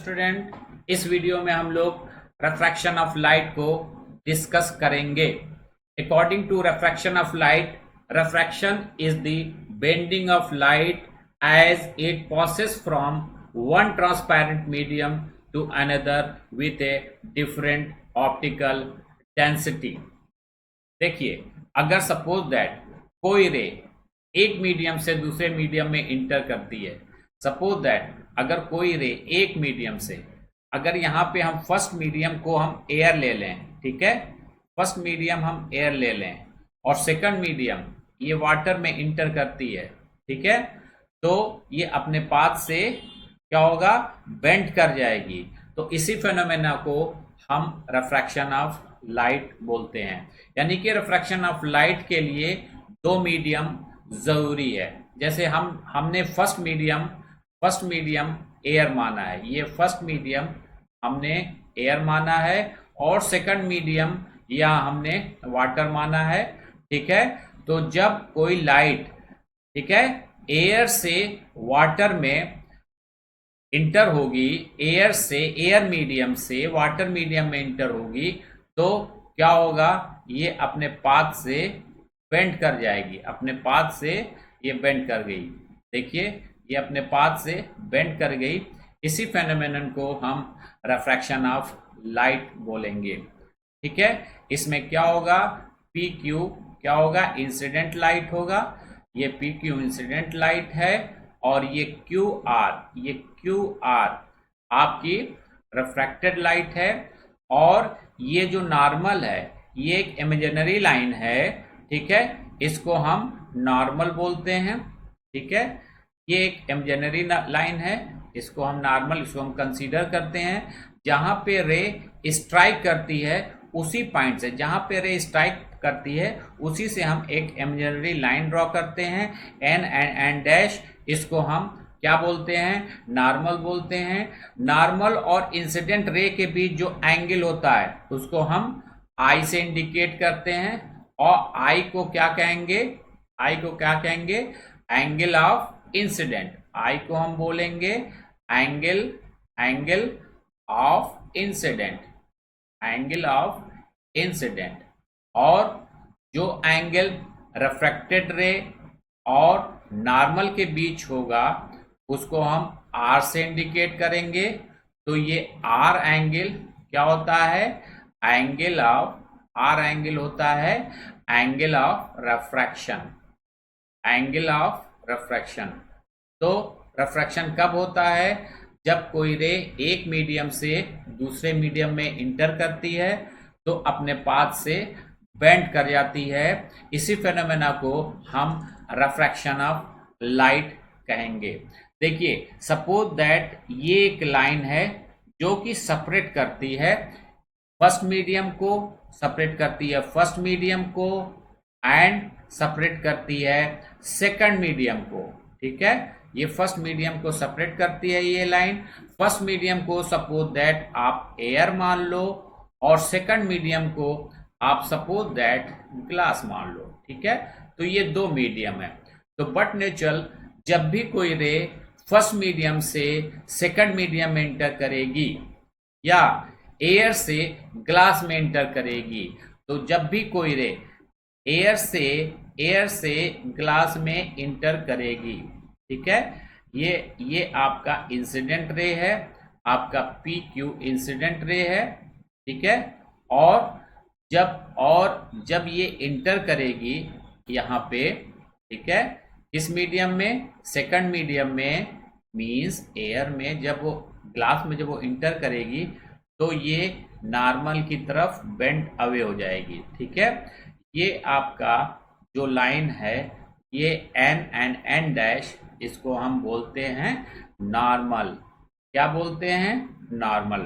Student, इस video में हम लोग रिफ्रैक्शन ऑफ लाइट को डिस्कस करेंगे। According to refraction of light, refraction is the bending of light as it passes from one transparent medium to another with a different optical density. देखिए, अगर suppose that कोई रे एक medium से दूसरे medium में इंटर करती है, सपोज दैट अगर कोई रे एक मीडियम से, अगर यहाँ पे हम फर्स्ट मीडियम को हम एयर ले लें, ठीक है, फर्स्ट मीडियम हम एयर ले लें और सेकंड मीडियम ये वाटर में इंटर करती है, ठीक है, तो ये अपने पाथ से क्या होगा, बेंड कर जाएगी। तो इसी फेनोमेना को हम रिफ्रैक्शन ऑफ लाइट बोलते हैं। यानी कि रिफ्रैक्शन ऑफ लाइट के लिए दो मीडियम जरूरी है। जैसे हमने फर्स्ट मीडियम एयर माना है, ये फर्स्ट मीडियम हमने एयर माना है और सेकंड मीडियम या हमने वाटर माना है, ठीक है। तो जब कोई लाइट, ठीक है, एयर से वाटर में इंटर होगी, एयर मीडियम से वाटर मीडियम में इंटर होगी, तो क्या होगा, ये अपने पाथ से बेंड कर जाएगी, अपने पाथ से ये बेंड कर गई। देखिए, ये अपने पाथ से बेंड कर गई। इसी फेनोमेनन को हम रिफ्रैक्शन ऑफ लाइट बोलेंगे, ठीक है। इसमें क्या होगा, पी क्यू क्या होगा, इंसिडेंट लाइट होगा। ये पी क्यू इंसिडेंट लाइट है और ये क्यू आर आपकी रिफ्रैक्टेड लाइट है। और ये जो नॉर्मल है, ये एक इमेजिनरी लाइन है, ठीक है, इसको हम नॉर्मल बोलते हैं, ठीक है। ये एक इमेजिनरी लाइन है, इसको हम नॉर्मल, इसको हम कंसीडर करते हैं। जहां पे रे स्ट्राइक करती है उसी पॉइंट से, जहां पे रे स्ट्राइक करती है उसी से हम एक इमेजिनरी लाइन ड्रॉ करते हैं, एन डैश। इसको हम क्या बोलते हैं, नॉर्मल बोलते हैं। नॉर्मल और इंसिडेंट रे के बीच जो एंगल होता है उसको हम आई से इंडिकेट करते हैं। और आई को क्या कहेंगे, एंगल ऑफ इंसिडेंट। आई को हम बोलेंगे एंगल ऑफ इंसिडेंट। और जो एंगल रिफ्रैक्टेड रे और नॉर्मल के बीच होगा उसको हम आर से इंडिकेट करेंगे। तो ये आर एंगल क्या होता है, एंगल ऑफ रिफ्रैक्शन। तो रिफ्रैक्शन कब होता है, जब कोई रे एक मीडियम से दूसरे मीडियम में इंटर करती है तो अपने पाथ से बेंड कर जाती है। इसी फेनोमेना को हम रिफ्रैक्शन ऑफ लाइट कहेंगे। देखिए, सपोज दैट ये एक लाइन है जो कि सेपरेट करती है फर्स्ट मीडियम को, एंड सेपरेट करती है सेकंड मीडियम को, ठीक है। ये फर्स्ट मीडियम को सेपरेट करती है ये लाइन। फर्स्ट मीडियम को सपोज दैट आप एयर मान लो और सेकंड मीडियम को आप सपोज दैट ग्लास मान लो, ठीक है। तो ये दो मीडियम है। तो बट नेचुरल, जब भी कोई रे फर्स्ट मीडियम से सेकंड मीडियम में इंटर करेगी या एयर से ग्लास में इंटर करेगी, तो जब भी कोई रे एयर से ग्लास में इंटर करेगी, ठीक है, ये आपका इंसिडेंट रे है, आपका पी क्यू इंसिडेंट रे है, ठीक है। और जब ये इंटर करेगी यहाँ पे, ठीक है, इस मीडियम में, सेकंड मीडियम में, मींस एयर में, जब वो ग्लास में जब वो इंटर करेगी तो ये नॉर्मल की तरफ बेंड अवे हो जाएगी, ठीक है। ये आपका जो लाइन है, ये एन डैश, इसको हम बोलते हैं नॉर्मल। क्या बोलते हैं, नॉर्मल।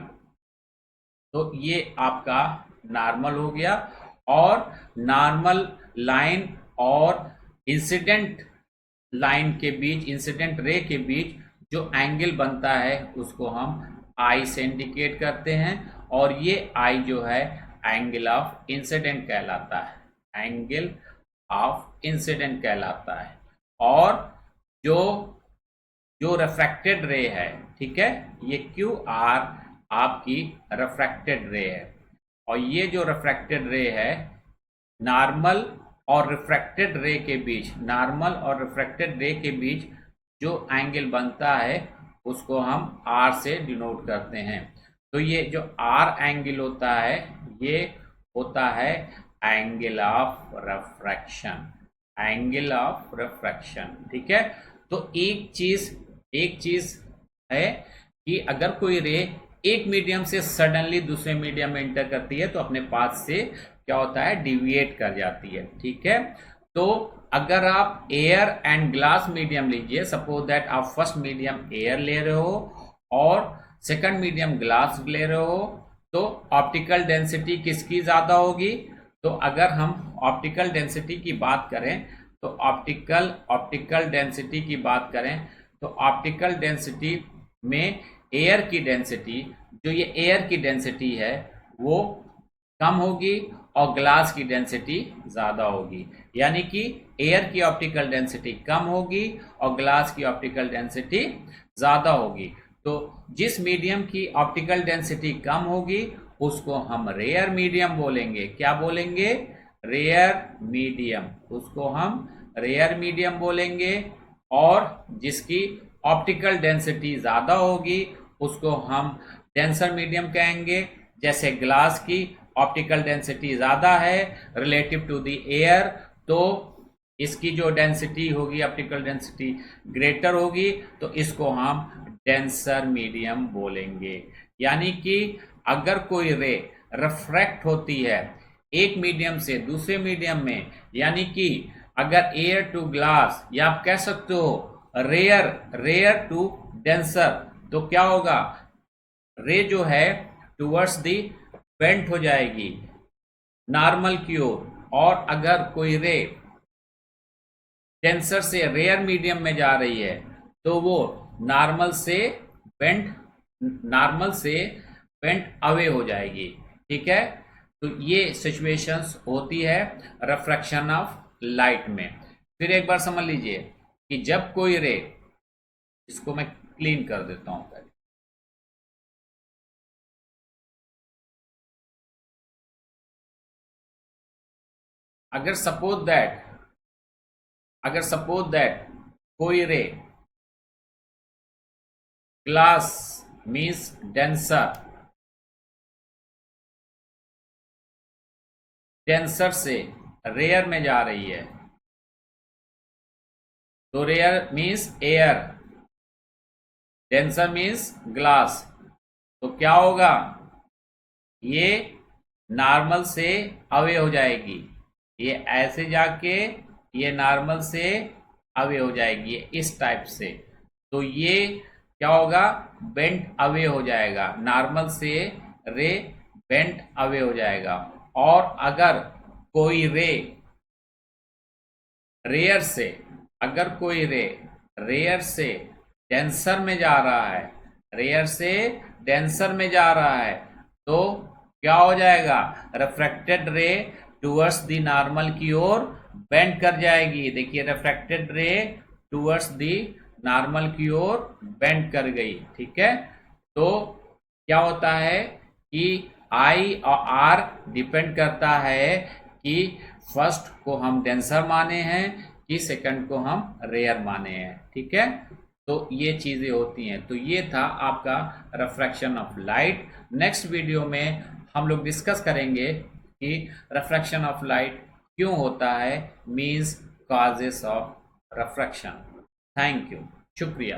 तो ये आपका नॉर्मल हो गया। और नॉर्मल लाइन और इंसिडेंट लाइन के बीच, इंसिडेंट रे के बीच जो एंगल बनता है उसको हम आई से इंडिकेट करते हैं। और ये आई जो है एंगल ऑफ इंसिडेंट कहलाता है, और जो जो रिफ्रैक्टेड रे है, ठीक है, ये क्यू आर आपकी रिफ्रैक्टेड रे है, और ये जो रिफ्रैक्टेड रे है नॉर्मल और रिफ्रैक्टेड रे के बीच, नॉर्मल और रिफ्रैक्टेड रे के बीच जो एंगल बनता है उसको हम आर से डिनोट करते हैं। तो ये जो आर एंगल होता है ये होता है angle of refraction, angle of refraction, ठीक है। तो एक चीज है कि अगर कोई रे एक मीडियम से सडनली दूसरे मीडियम में इंटर करती है तो अपने पाथ से क्या होता है, डिविएट कर जाती है, ठीक है। तो अगर आप एयर एंड ग्लास मीडियम लीजिए, सपोज दैट आप फर्स्ट मीडियम एयर ले रहे हो और सेकंड मीडियम ग्लास ले रहे हो, तो ऑप्टिकल डेंसिटी किसकी ज्यादा होगी? तो अगर हम ऑप्टिकल डेंसिटी की बात करें तो ऑप्टिकल डेंसिटी की बात करें तो ऑप्टिकल डेंसिटी में एयर की डेंसिटी, जो ये एयर की डेंसिटी है वो कम होगी और ग्लास की डेंसिटी ज्यादा होगी, यानी कि एयर की ऑप्टिकल डेंसिटी कम होगी और ग्लास की ऑप्टिकल डेंसिटी ज्यादा होगी। तो जिस मीडियम की ऑप्टिकल डेंसिटी कम होगी उसको हम रेयर मीडियम बोलेंगे। क्या बोलेंगे? रेयर मीडियम, उसको हम रेयर मीडियम बोलेंगे। और जिसकी ऑप्टिकल डेंसिटी ज्यादा होगी उसको हम डेंसर मीडियम कहेंगे। जैसे ग्लास की ऑप्टिकल डेंसिटी ज्यादा है रिलेटिव टू द एयर, तो इसकी जो डेंसिटी होगी, ऑप्टिकल डेंसिटी ग्रेटर होगी, तो इसको हम डेंसर मीडियम बोलेंगे। यानी कि अगर कोई रे रिफ्रैक्ट होती है एक मीडियम से दूसरे मीडियम में, यानी कि अगर एयर टू ग्लास, या आप कह सकते हो रेयर टू डेंसर, तो क्या होगा, रे जो है टुवर्ड्स दी बेंट हो जाएगी नॉर्मल की ओर। और अगर कोई रे डेंसर से रेयर मीडियम में जा रही है तो वो नॉर्मल से बेंट अवे हो जाएगी, ठीक है। तो ये सिचुएशंस होती है रिफ्रैक्शन ऑफ लाइट में। फिर एक बार समझ लीजिए कि जब कोई रे, इसको मैं क्लीन कर देता हूं पहले, अगर सपोज दैट कोई रे ग्लास मीन्स डेंसर से रेयर में जा रही है, तो rare means air, denser means glass, तो क्या होगा, ये नॉर्मल से अवे हो जाएगी, ये ऐसे जाके ये नॉर्मल से अवे हो जाएगी इस टाइप से। तो ये क्या होगा, बेंट अवे हो जाएगा, नॉर्मल से रे बेंट अवे हो जाएगा। और अगर कोई रे रेयर से, अगर कोई रे रेयर से डेंसर में जा रहा है, रेयर से डेंसर में जा रहा है, तो क्या हो जाएगा, रिफ्रैक्टेड रे टुवर्ड्स द नॉर्मल की ओर बेंड कर जाएगी। देखिए रिफ्रैक्टेड रे टुवर्ड्स द नॉर्मल की ओर बेंड कर गई, ठीक है। तो क्या होता है कि आई और आर डिपेंड करता है कि फर्स्ट को हम डेंसर माने हैं कि सेकंड को हम रेयर माने हैं, ठीक है। तो ये चीजें होती हैं। तो ये था आपका refraction of light. Next video में हम लोग डिस्कस करेंगे कि रिफ्रैक्शन ऑफ लाइट क्यों होता है, means causes of refraction. Thank you, शुक्रिया।